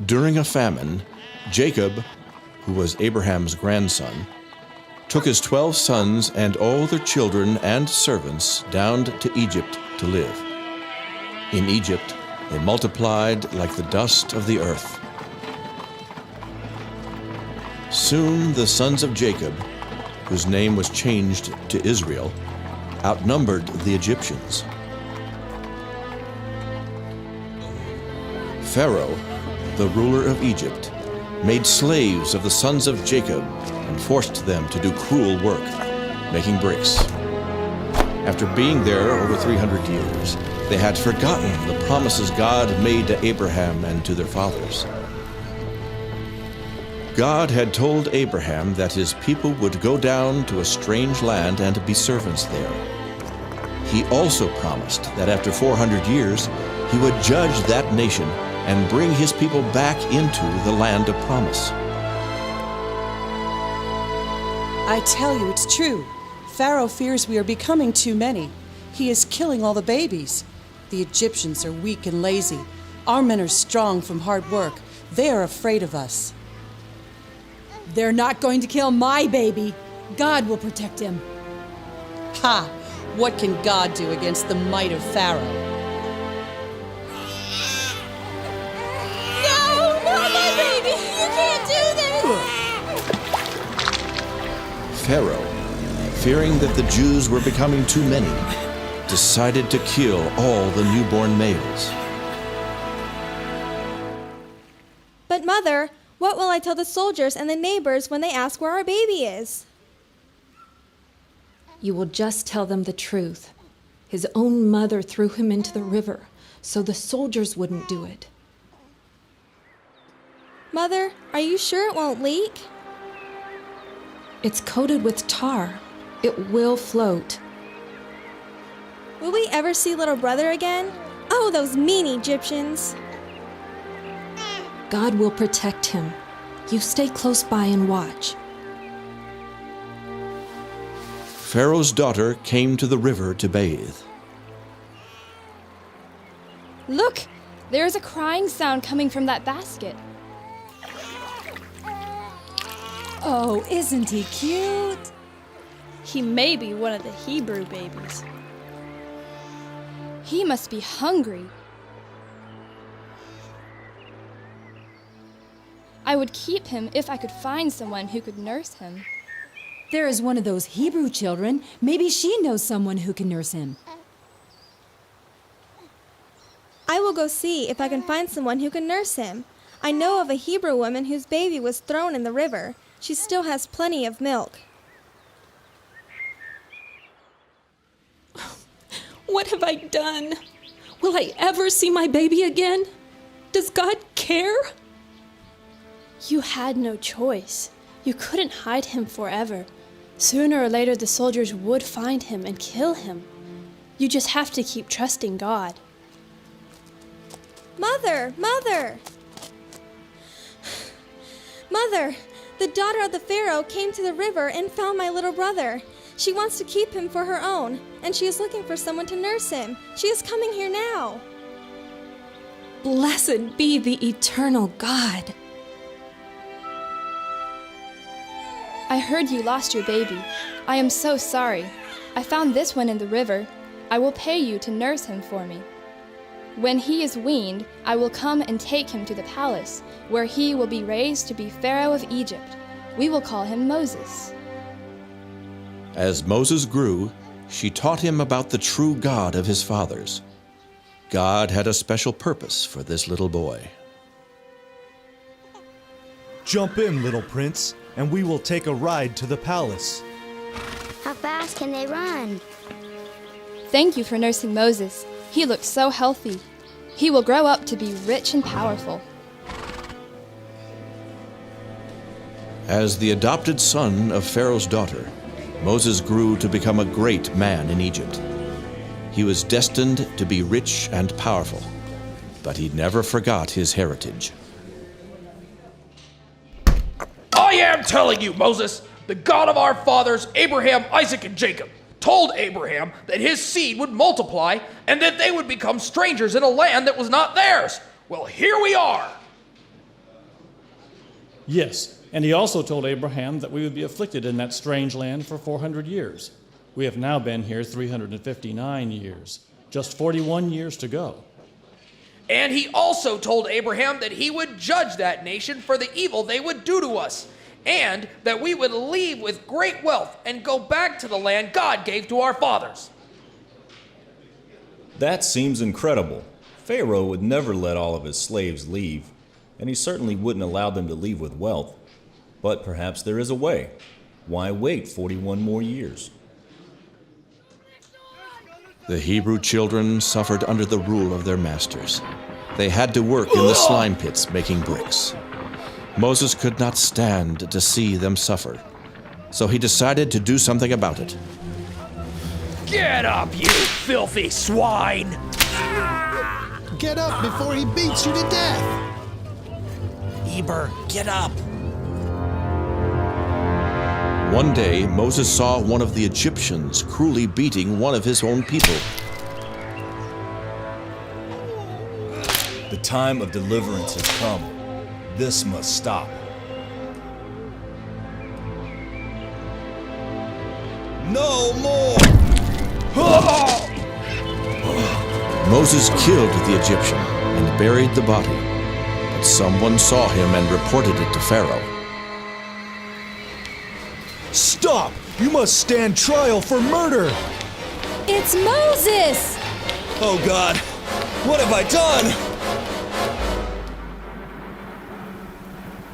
During a famine, Jacob, who was Abraham's grandson, took his 12 sons and all their children and servants down to Egypt to live. In Egypt, they multiplied like the dust of the earth. Soon the sons of Jacob, whose name was changed to Israel, outnumbered the Egyptians. Pharaoh, the ruler of Egypt, made slaves of the sons of Jacob and forced them to do cruel work, making bricks. After being there over 300 years, they had forgotten the promises God had made to Abraham and to their fathers. God had told Abraham that his people would go down to a strange land and be servants there. He also promised that after 400 years, he would judge that nation and bring his people back into the land of promise. I tell you, it's true. Pharaoh fears we are becoming too many. He is killing all the babies. The Egyptians are weak and lazy. Our men are strong from hard work. They are afraid of us. They're not going to kill my baby. God will protect him. Ha! What can God do against the might of Pharaoh? No, not my baby! You can't do this! Pharaoh, fearing that the Jews were becoming too many, decided to kill all the newborn males. But Mother, what will I tell the soldiers and the neighbors when they ask where our baby is? You will just tell them the truth. His own mother threw him into the river, so the soldiers wouldn't do it. Mother, are you sure it won't leak? It's coated with tar. It will float. Will we ever see little brother again? Oh, those mean Egyptians! God will protect him. You stay close by and watch. Pharaoh's daughter came to the river to bathe. Look! There is a crying sound coming from that basket. Oh, isn't he cute? He may be one of the Hebrew babies. He must be hungry. I would keep him if I could find someone who could nurse him. There is one of those Hebrew children. Maybe she knows someone who can nurse him. I will go see if I can find someone who can nurse him. I know of a Hebrew woman whose baby was thrown in the river. She still has plenty of milk. What have I done? Will I ever see my baby again? Does God care? You had no choice. You couldn't hide him forever. Sooner or later, the soldiers would find him and kill him. You just have to keep trusting God. Mother! Mother! Mother! The daughter of the Pharaoh came to the river and found my little brother. She wants to keep him for her own, and she is looking for someone to nurse him. She is coming here now. Blessed be the eternal God. I heard you lost your baby. I am so sorry. I found this one in the river. I will pay you to nurse him for me. When he is weaned, I will come and take him to the palace, where he will be raised to be Pharaoh of Egypt. We will call him Moses. As Moses grew, she taught him about the true God of his fathers. God had a special purpose for this little boy. Jump in, little prince, and we will take a ride to the palace. How fast can they run? Thank you for nursing Moses. He looks so healthy. He will grow up to be rich and powerful. As the adopted son of Pharaoh's daughter, Moses grew to become a great man in Egypt. He was destined to be rich and powerful, but he never forgot his heritage. I am telling you, Moses, the God of our fathers, Abraham, Isaac, and Jacob, told Abraham that his seed would multiply and that they would become strangers in a land that was not theirs. Well, here we are. Yes, and he also told Abraham that we would be afflicted in that strange land for 400 years. We have now been here 359 years, just 41 years to go. And he also told Abraham that he would judge that nation for the evil they would do to us, and that we would leave with great wealth and go back to the land God gave to our fathers. That seems incredible. Pharaoh would never let all of his slaves leave, and he certainly wouldn't allow them to leave with wealth. But perhaps there is a way. Why wait 41 more years? The Hebrew children suffered under the rule of their masters. They had to work in the slime pits making bricks. Moses could not stand to see them suffer, so he decided to do something about it. Get up, you filthy swine! Get up before he beats you to death! Eber, get up! One day, Moses saw one of the Egyptians cruelly beating one of his own people. The time of deliverance has come. This must stop. No more! Moses killed the Egyptian and buried the body, but someone saw him and reported it to Pharaoh. Stop! You must stand trial for murder! It's Moses! Oh God, what have I done?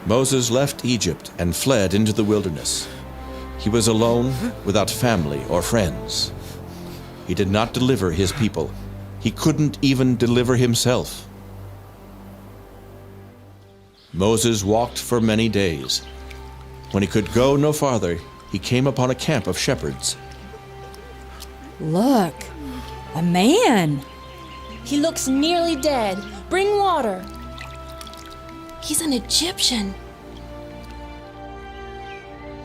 Moses left Egypt and fled into the wilderness. He was alone, without family or friends. He did not deliver his people. He couldn't even deliver himself. Moses walked for many days. When he could go no farther, he came upon a camp of shepherds. Look, a man. He looks nearly dead. Bring water. He's an Egyptian.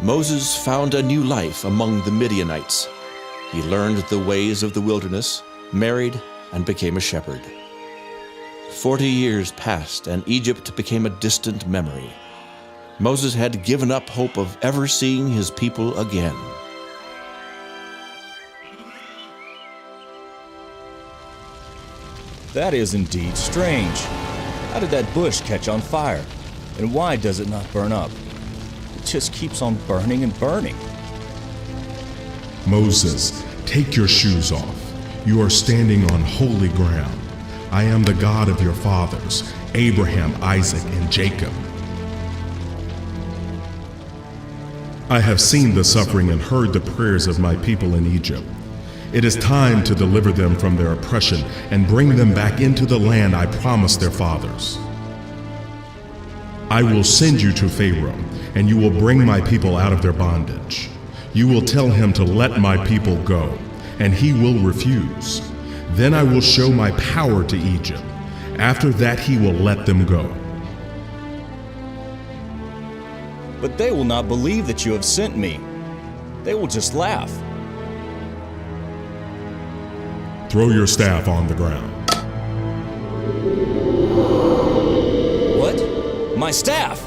Moses found a new life among the Midianites. He learned the ways of the wilderness, married, and became a shepherd. 40 years passed, and Egypt became a distant memory. Moses had given up hope of ever seeing his people again. That is indeed strange. How did that bush catch on fire? And why does it not burn up? It just keeps on burning and burning. Moses, take your shoes off. You are standing on holy ground. I am the God of your fathers, Abraham, Isaac, and Jacob. I have seen the suffering and heard the prayers of my people in Egypt. It is time to deliver them from their oppression and bring them back into the land I promised their fathers. I will send you to Pharaoh, and you will bring my people out of their bondage. You will tell him to let my people go, and he will refuse. Then I will show my power to Egypt. After that, he will let them go. But they will not believe that you have sent me. They will just laugh. Throw your staff on the ground. What? My staff?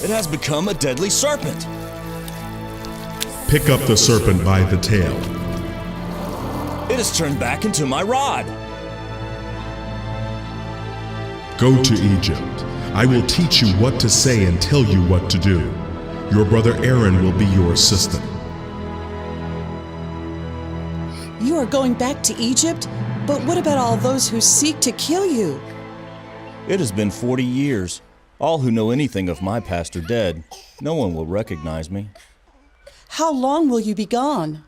It has become a deadly serpent. Pick up the serpent by the tail. It has turned back into my rod. Go to Egypt. I will teach you what to say and tell you what to do. Your brother Aaron will be your assistant. You are going back to Egypt? But what about all those who seek to kill you? It has been 40 years. All who know anything of my past are dead. No one will recognize me. How long will you be gone?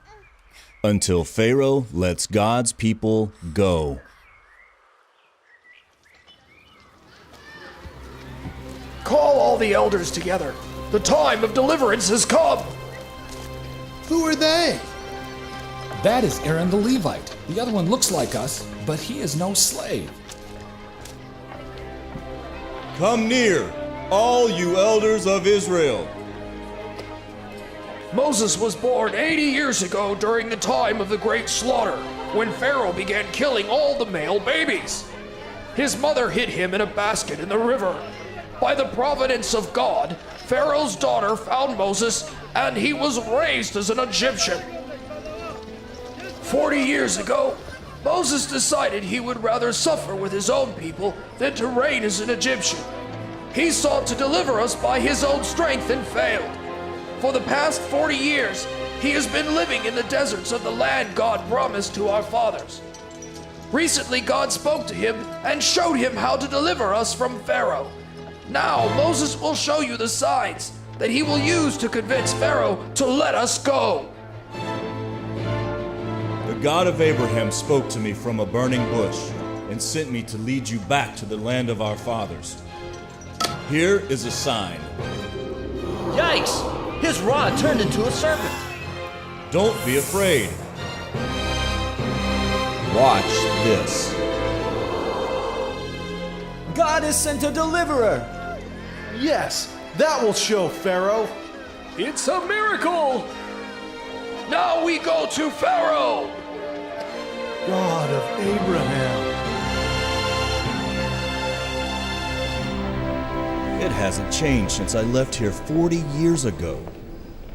Until Pharaoh lets God's people go. Call all the elders together. The time of deliverance has come. Who are they? That is Aaron the Levite. The other one looks like us, but he is no slave. Come near, all you elders of Israel. Moses was born 80 years ago during the time of the great slaughter, when Pharaoh began killing all the male babies. His mother hid him in a basket in the river. By the providence of God, Pharaoh's daughter found Moses, and he was raised as an Egyptian. 40 years ago, Moses decided he would rather suffer with his own people than to reign as an Egyptian. He sought to deliver us by his own strength and failed. For the past 40 years, he has been living in the deserts of the land God promised to our fathers. Recently, God spoke to him and showed him how to deliver us from Pharaoh. Now, Moses will show you the signs that he will use to convince Pharaoh to let us go. The God of Abraham spoke to me from a burning bush and sent me to lead you back to the land of our fathers. Here is a sign. Yikes! His rod turned into a serpent. Don't be afraid. Watch this. God has sent a deliverer. Yes, that will show Pharaoh. It's a miracle! Now we go to Pharaoh! God of Abraham. It hasn't changed since I left here 40 years ago.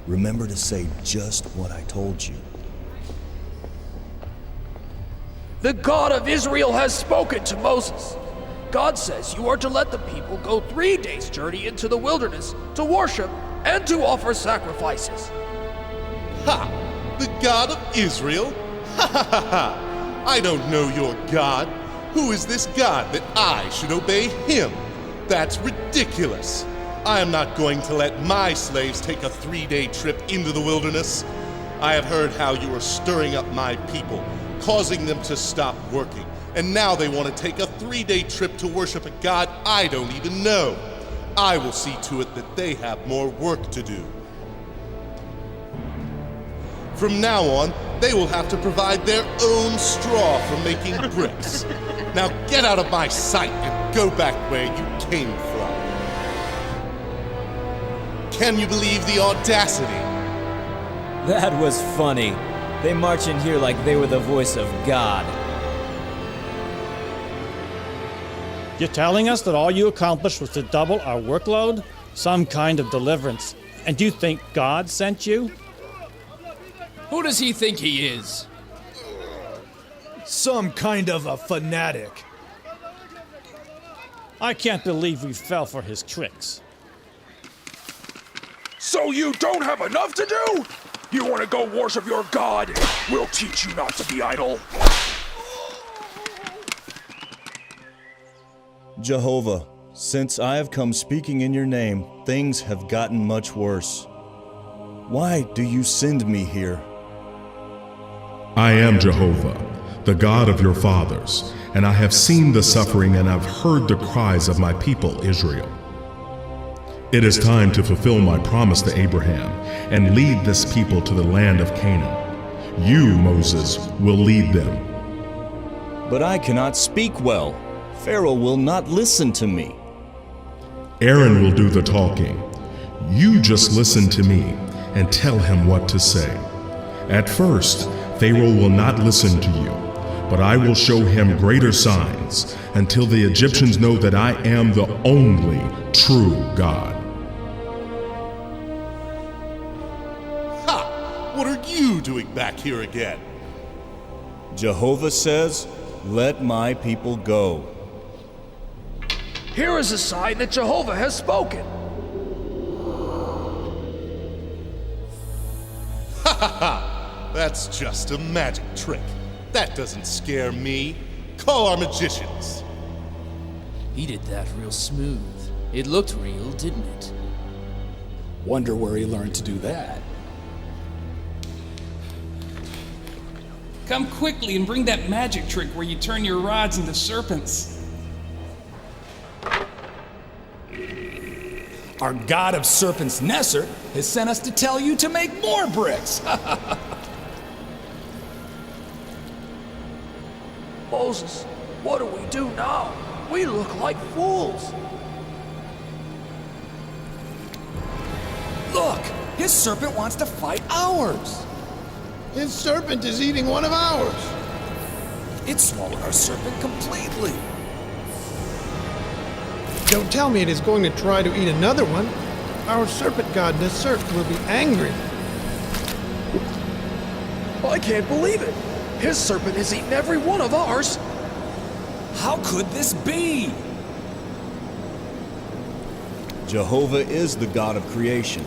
Remember to say just what I told you. The God of Israel has spoken to Moses. God says you are to let the people go 3 days' journey into the wilderness to worship and to offer sacrifices. Ha! The God of Israel? Ha ha ha ha! I don't know your God. Who is this God that I should obey him? That's ridiculous. I am not going to let my slaves take a 3-day trip into the wilderness. I have heard how you are stirring up my people, causing them to stop working, and now they want to take a 3-day trip to worship a God I don't even know. I will see to it that they have more work to do. From now on, they will have to provide their own straw for making bricks. Now get out of my sight and go back where you came from. Can you believe the audacity? That was funny. They march in here like they were the voice of God. You're telling us that all you accomplished was to double our workload? Some kind of deliverance. And you think God sent you? Who does he think he is? Some kind of a fanatic. I can't believe we fell for his tricks. So you don't have enough to do? You want to go worship your God? We'll teach you not to be idle. Jehovah, since I have come speaking in your name, things have gotten much worse. Why do you send me here? I am Jehovah, the God of your fathers, and I have seen the suffering and have heard the cries of my people Israel. It is time to fulfill my promise to Abraham and lead this people to the land of Canaan. You, Moses, will lead them. But I cannot speak well. Pharaoh will not listen to me. Aaron will do the talking. You just listen to me and tell him what to say. At first, Pharaoh will not listen to you, but I will show him greater signs until the Egyptians know that I am the only true God. Ha! What are you doing back here again? Jehovah says, let my people go. Here is a sign that Jehovah has spoken. Ha ha ha! That's just a magic trick. That doesn't scare me. Call our magicians. He did that real smooth. It looked real, didn't it? Wonder where he learned to do that. Come quickly and bring that magic trick where you turn your rods into serpents. Our god of serpents, Nesser, has sent us to tell you to make more bricks. Moses, what do we do now? We look like fools. Look, his serpent wants to fight ours. His serpent is eating one of ours. It swallowed our serpent completely. Don't tell me it is going to try to eat another one. Our serpent god Nesert will be angry. I can't believe it. His serpent has eaten every one of ours. How could this be? Jehovah is the God of creation.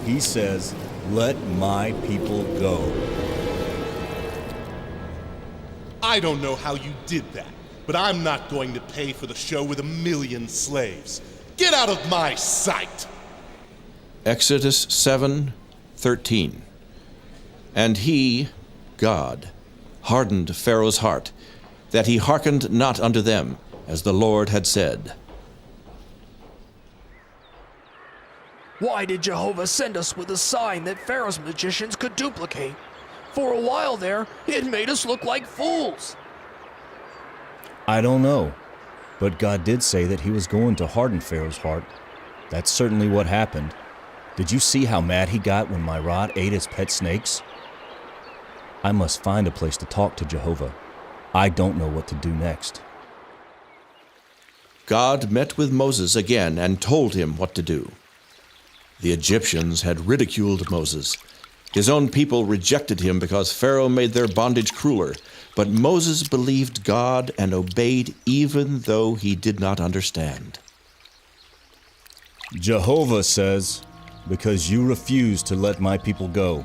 He says, "Let my people go." I don't know how you did that, but I'm not going to pay for the show with 1,000,000 slaves. Get out of my sight! Exodus 7:13. And he, God, hardened Pharaoh's heart, that he hearkened not unto them, as the Lord had said. Why did Jehovah send us with a sign that Pharaoh's magicians could duplicate? For a while there, it made us look like fools. I don't know, but God did say that he was going to harden Pharaoh's heart. That's certainly what happened. Did you see how mad he got when my rod ate his pet snakes? I must find a place to talk to Jehovah. I don't know what to do next. God met with Moses again and told him what to do. The Egyptians had ridiculed Moses. His own people rejected him because Pharaoh made their bondage crueler. But Moses believed God and obeyed even though he did not understand. Jehovah says, "Because you refuse to let my people go,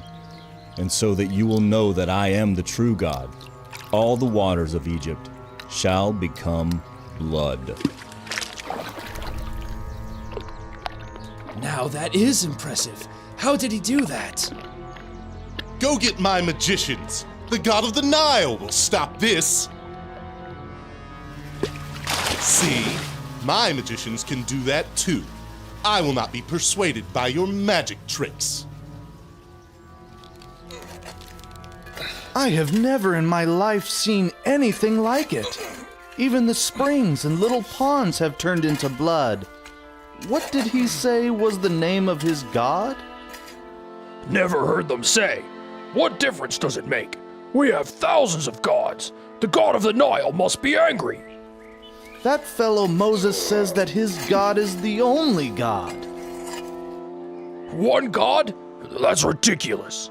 and so that you will know that I am the true God, all the waters of Egypt shall become blood." Now that is impressive. How did he do that? Go get my magicians. The god of the Nile will stop this. See, my magicians can do that too. I will not be persuaded by your magic tricks. I have never in my life seen anything like it. Even the springs and little ponds have turned into blood. What did he say was the name of his god? Never heard them say. What difference does it make? We have thousands of gods. The god of the Nile must be angry. That fellow Moses says that his God is the only God. One god? That's ridiculous.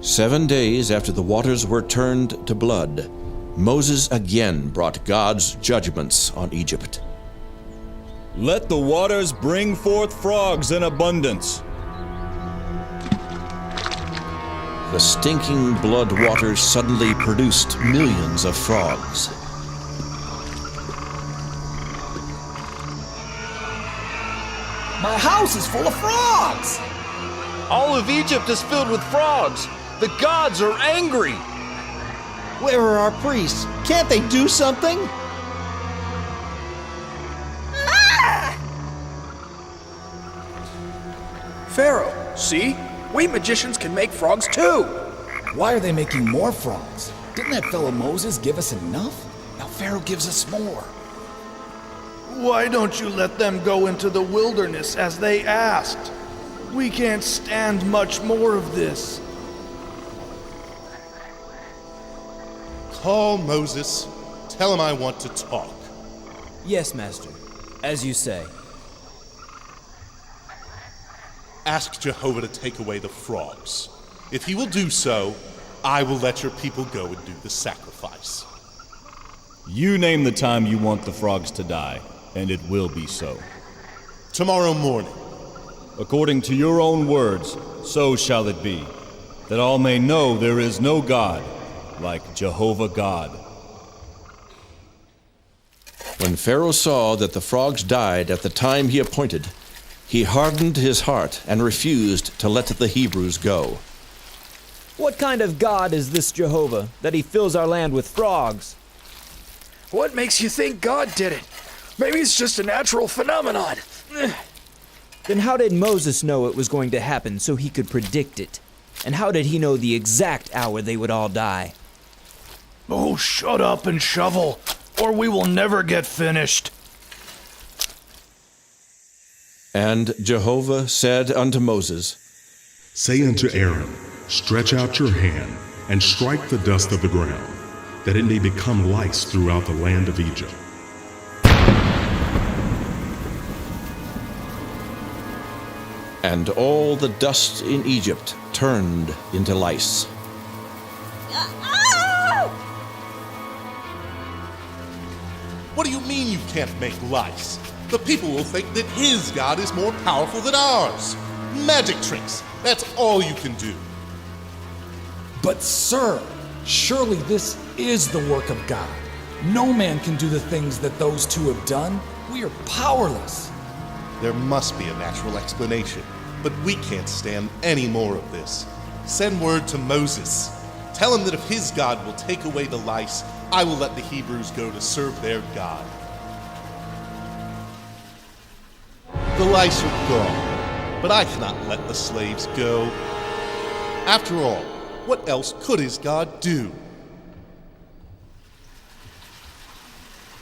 7 days after the waters were turned to blood, Moses again brought God's judgments on Egypt. Let the waters bring forth frogs in abundance. The stinking blood waters suddenly produced millions of frogs. My house is full of frogs! All of Egypt is filled with frogs. The gods are angry. Where are our priests? Can't they do something? Pharaoh, see? We magicians can make frogs too. Why are they making more frogs? Didn't that fellow Moses give us enough? Now Pharaoh gives us more. Why don't you let them go into the wilderness as they asked? We can't stand much more of this. Call Moses. Tell him I want to talk. Yes, Master. As you say. Ask Jehovah to take away the frogs. If he will do so, I will let your people go and do the sacrifice. You name the time you want the frogs to die, and it will be so. Tomorrow morning. According to your own words, so shall it be, that all may know there is no God like Jehovah God. When Pharaoh saw that the frogs died at the time he appointed, he hardened his heart and refused to let the Hebrews go. What kind of God is this Jehovah, that he fills our land with frogs? What makes you think God did it? Maybe it's just a natural phenomenon. Then how did Moses know it was going to happen so he could predict it? And how did he know the exact hour they would all die? Oh, shut up and shovel, or we will never get finished. And Jehovah said unto Moses, Say unto Aaron, Stretch out your hand, and strike the dust of the ground, that it may become lice throughout the land of Egypt. And all the dust in Egypt turned into lice. What do you mean you can't make lice? The people will think that his God is more powerful than ours. Magic tricks, that's all you can do. But sir, surely this is the work of God. No man can do the things that those two have done. We are powerless. There must be a natural explanation, but we can't stand any more of this. Send word to Moses. Tell him that if his God will take away the lice, I will let the Hebrews go to serve their God. The lice are gone, but I cannot let the slaves go. After all, what else could his God do?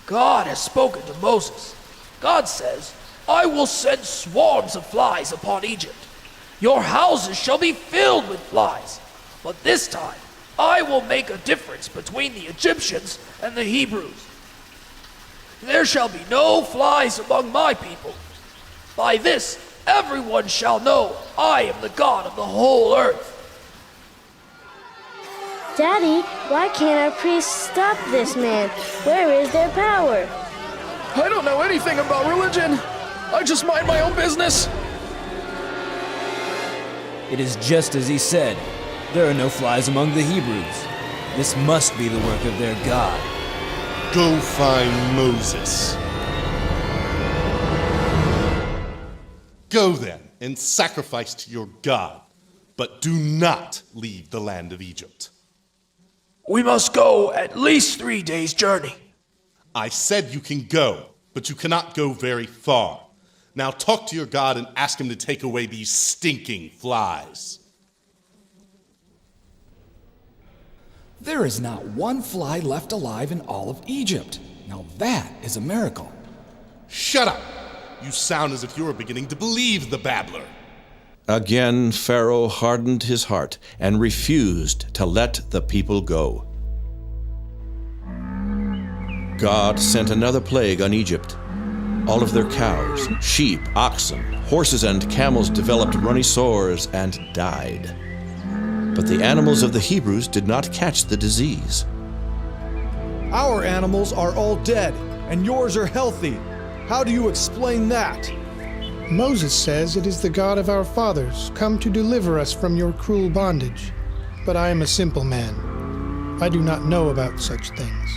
God has spoken to Moses. God says, I will send swarms of flies upon Egypt. Your houses shall be filled with flies. But this time, I will make a difference between the Egyptians and the Hebrews. There shall be no flies among my people. By this, everyone shall know I am the God of the whole earth. Daddy, why can't our priests stop this man? Where is their power? I don't know anything about religion. I just mind my own business. It is just as he said. There are no flies among the Hebrews. This must be the work of their God. Go find Moses. Go then and sacrifice to your God, but do not leave the land of Egypt. We must go at least 3 days' journey. I said you can go, but you cannot go very far. Now talk to your God and ask him to take away these stinking flies. There is not one fly left alive in all of Egypt. Now that is a miracle. Shut up! You sound as if you are beginning to believe the babbler. Again, Pharaoh hardened his heart and refused to let the people go. God sent another plague on Egypt. All of their cows, sheep, oxen, horses, and camels developed runny sores and died. But the animals of the Hebrews did not catch the disease. Our animals are all dead, and yours are healthy. How do you explain that? Moses says it is the God of our fathers come to deliver us from your cruel bondage. But I am a simple man. I do not know about such things.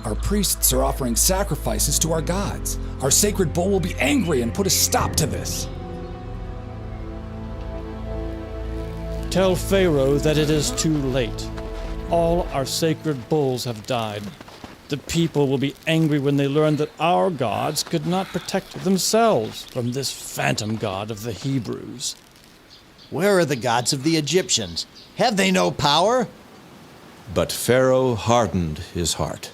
Our priests are offering sacrifices to our gods. Our sacred bull will be angry and put a stop to this. Tell Pharaoh that it is too late. All our sacred bulls have died. The people will be angry when they learn that our gods could not protect themselves from this phantom god of the Hebrews. Where are the gods of the Egyptians? Have they no power? But Pharaoh hardened his heart.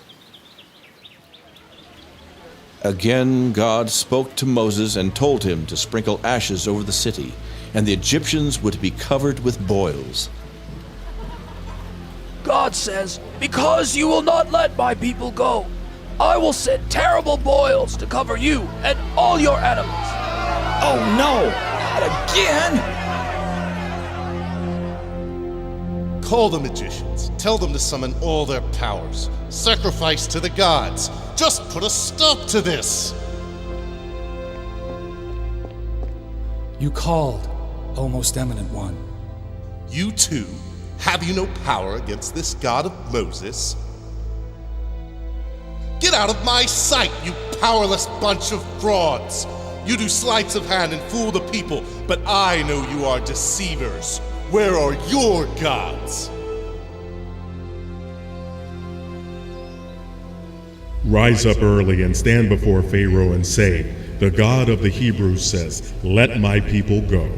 Again, God spoke to Moses and told him to sprinkle ashes over the city, and the Egyptians would be covered with boils. God says, because you will not let my people go, I will send terrible boils to cover you and all your animals. Oh no, not again! Call the magicians. Tell them to summon all their powers. Sacrifice to the gods. Just put a stop to this. You called, O most eminent one. You too? Have you no power against this God of Moses? Get out of my sight, you powerless bunch of frauds! You do sleights of hand and fool the people, but I know you are deceivers. Where are your gods? Rise up early and stand before Pharaoh and say, the God of the Hebrews says, let my people go.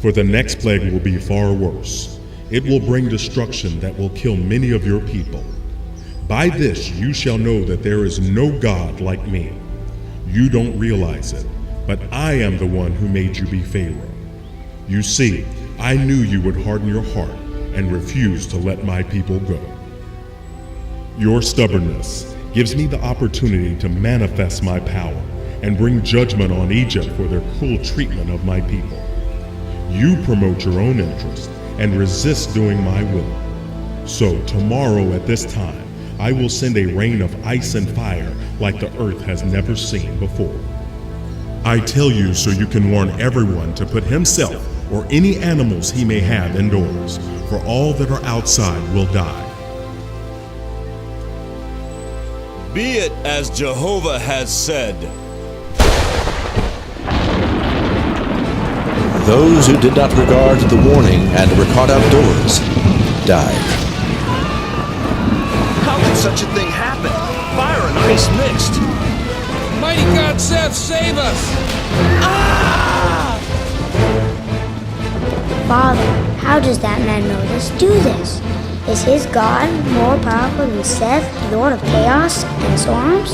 For the next plague will be far worse. It will bring destruction that will kill many of your people. By this you shall know that there is no God like me. You don't realize it, but I am the one who made you be Pharaoh. You see, I knew you would harden your heart and refuse to let my people go. Your stubbornness gives me the opportunity to manifest my power and bring judgment on Egypt for their cruel treatment of my people. You promote your own interest and resist doing my will. So tomorrow at this time, I will send a rain of ice and fire like the earth has never seen before. I tell you so you can warn everyone to put himself or any animals he may have indoors, for all that are outside will die. Be it as Jehovah has said. Those who did not regard the warning and were caught outdoors died. How could such a thing happen? Fire and ice mixed. Mighty God Seth, save us! Father, how does that man Moses do this? Is his God more powerful than Seth, Lord of chaos and storms?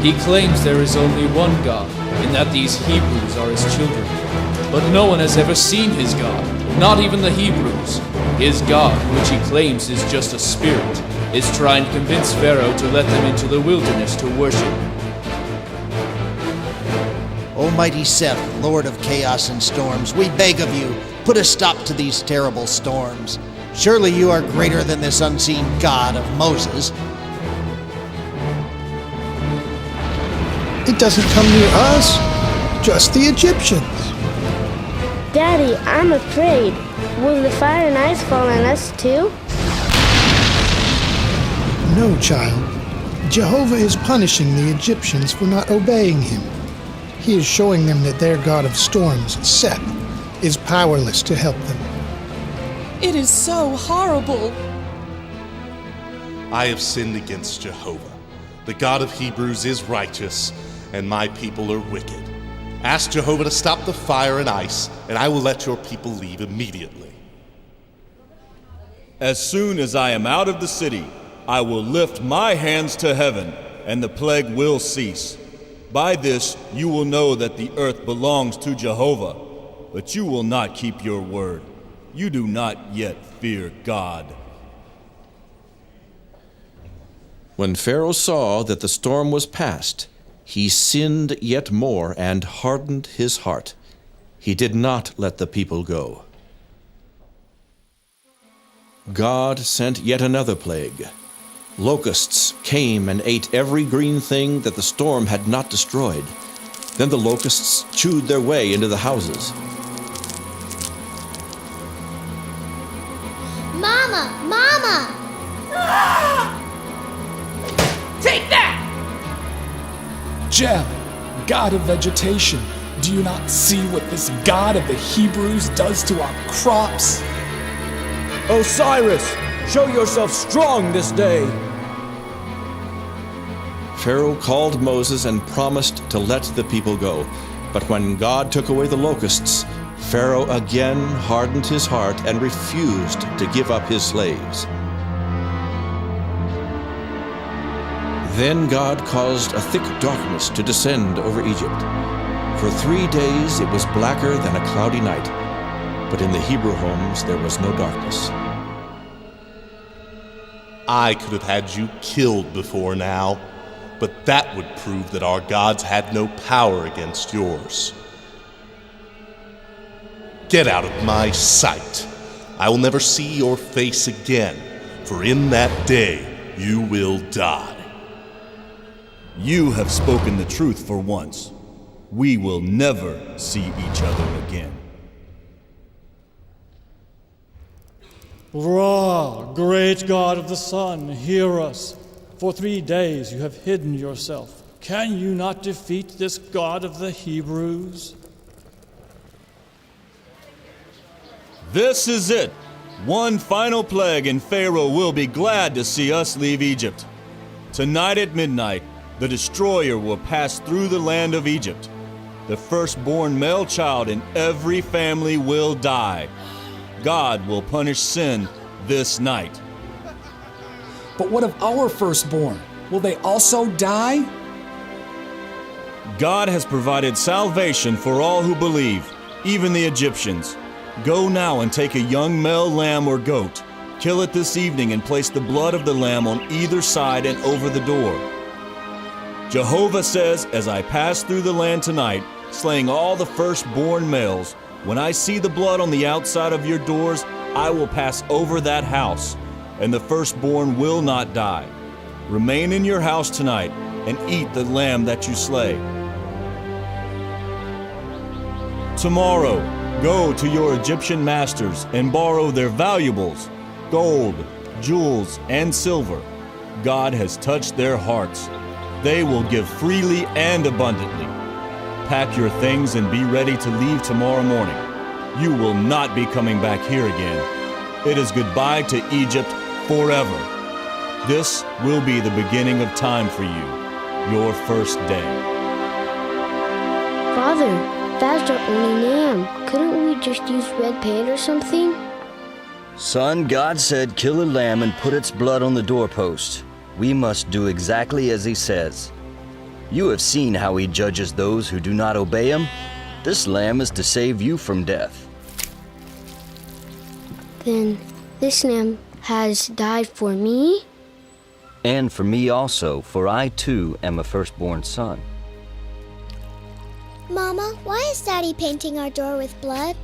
He claims there is only one God, and that these Hebrews are his children. But no one has ever seen his God, not even the Hebrews. His God, which he claims is just a spirit, is trying to convince Pharaoh to let them into the wilderness to worship. Almighty Seth, Lord of chaos and storms, we beg of you, put a stop to these terrible storms. Surely you are greater than this unseen God of Moses. It doesn't come near us, just the Egyptians. Daddy, I'm afraid. Will the fire and ice fall on us too? No, child. Jehovah is punishing the Egyptians for not obeying him. He is showing them that their God of storms, Seth, is powerless to help them. It is so horrible. I have sinned against Jehovah. The God of Hebrews is righteous, and my people are wicked. Ask Jehovah to stop the fire and ice, and I will let your people leave immediately. As soon as I am out of the city, I will lift my hands to heaven, and the plague will cease. By this you will know that the earth belongs to Jehovah, but you will not keep your word. You do not yet fear God. When Pharaoh saw that the storm was past, he sinned yet more and hardened his heart. He did not let the people go. God sent yet another plague. Locusts came and ate every green thing that the storm had not destroyed. Then the locusts chewed their way into the houses. Mama! Mama! Take that! Jeb, God of vegetation, do you not see what this God of the Hebrews does to our crops? Osiris, show yourself strong this day. Pharaoh called Moses and promised to let the people go. But when God took away the locusts, Pharaoh again hardened his heart and refused to give up his slaves. Then God caused a thick darkness to descend over Egypt. For 3 days it was blacker than a cloudy night, but in the Hebrew homes there was no darkness. I could have had you killed before now, but that would prove that our gods had no power against yours. Get out of my sight. I will never see your face again, for in that day you will die. You have spoken the truth for once. We will never see each other again. Ra, great God of the sun, hear us. For 3 days you have hidden yourself. Can you not defeat this God of the Hebrews? This is it. One final plague, and Pharaoh will be glad to see us leave Egypt. Tonight at midnight, the destroyer will pass through the land of Egypt. The firstborn male child in every family will die. God will punish sin this night. But what of our firstborn? Will they also die? God has provided salvation for all who believe, even the Egyptians. Go now and take a young male lamb or goat, Kill it this evening and place the blood of the lamb on either side and over the door. Jehovah says, as I pass through the land tonight, slaying all the firstborn males, when I see the blood on the outside of your doors, I will pass over that house, and the firstborn will not die. Remain in your house tonight and eat the lamb that you slay. Tomorrow, go to your Egyptian masters and borrow their valuables, gold, jewels, and silver. God has touched their hearts. They will give freely and abundantly. Pack your things and be ready to leave tomorrow morning. You will not be coming back here again. It is goodbye to Egypt forever. This will be the beginning of time for you, your first day. Father, that's our only lamb. Couldn't we just use red paint or something? Son, God said kill a lamb and put its blood on the doorpost. We must do exactly as he says. You have seen how he judges those who do not obey him. This lamb is to save you from death. Then this lamb has died for me? And for me also, for I too am a firstborn son. Mama, why is Daddy painting our door with blood?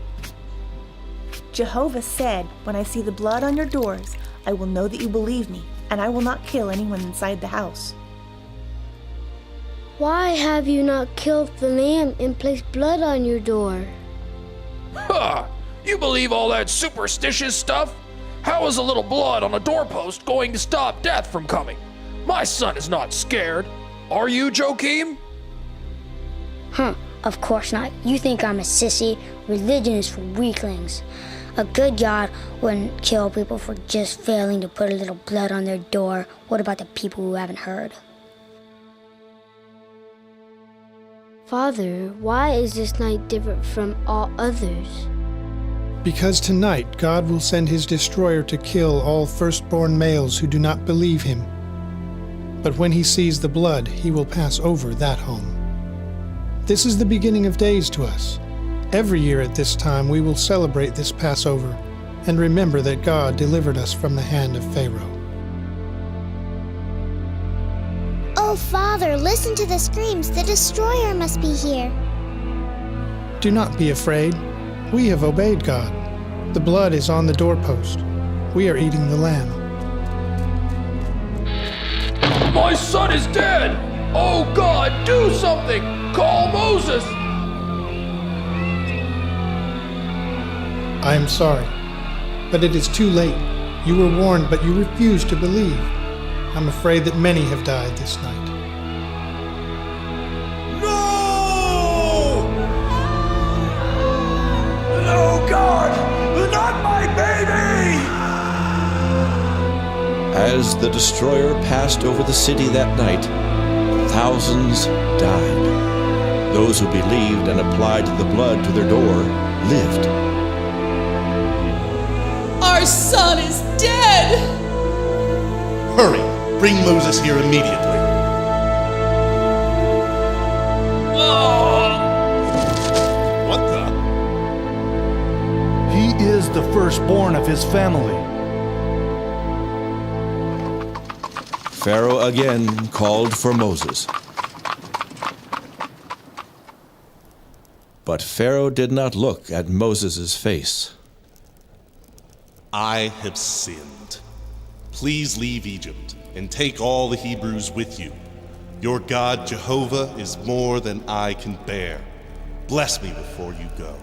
Jehovah said, when I see the blood on your doors, I will know that you believe me, and I will not kill anyone inside the house. Why have you not killed the lamb and placed blood on your door? Ha! You believe all that superstitious stuff? How is a little blood on a doorpost going to stop death from coming? My son is not scared. Are you, Joachim? Of course not. You think I'm a sissy. Religion is for weaklings. A good God wouldn't kill people for just failing to put a little blood on their door. What about the people who haven't heard? Father, why is this night different from all others? Because tonight God will send his destroyer to kill all firstborn males who do not believe him. But when he sees the blood, he will pass over that home. This is the beginning of days to us. Every year at this time we will celebrate this Passover and remember that God delivered us from the hand of Pharaoh. Oh, Father, listen to the screams. The destroyer must be here. Do not be afraid. We have obeyed God. The blood is on the doorpost. We are eating the lamb. My son is dead! Oh God, do something! Call Moses! I am sorry, but it is too late. You were warned, but you refused to believe. I'm afraid that many have died this night. No! No, God! Not my baby! As the destroyer passed over the city that night, thousands died. Those who believed and applied the blood to their door lived. Our son is dead! Hurry! Bring Moses here immediately. What the? He is the firstborn of his family. Pharaoh again called for Moses. But Pharaoh did not look at Moses' face. I have sinned. Please leave Egypt and take all the Hebrews with you. Your God Jehovah is more than I can bear. Bless me before you go.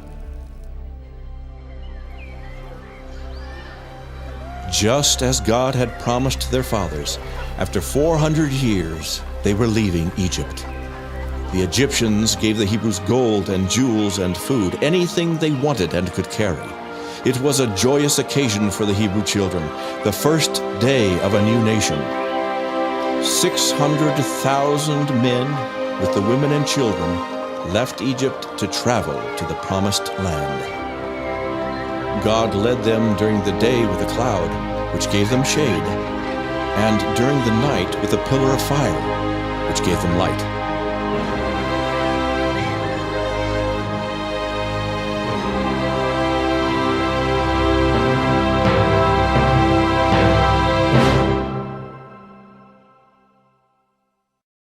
Just as God had promised their fathers, after 400 years, they were leaving Egypt. The Egyptians gave the Hebrews gold and jewels and food, anything they wanted and could carry. It was a joyous occasion for the Hebrew children, the first day of a new nation. 600,000 men, with the women and children, left Egypt to travel to the promised land. God led them during the day with a cloud, which gave them shade, and during the night with a pillar of fire, which gave them light.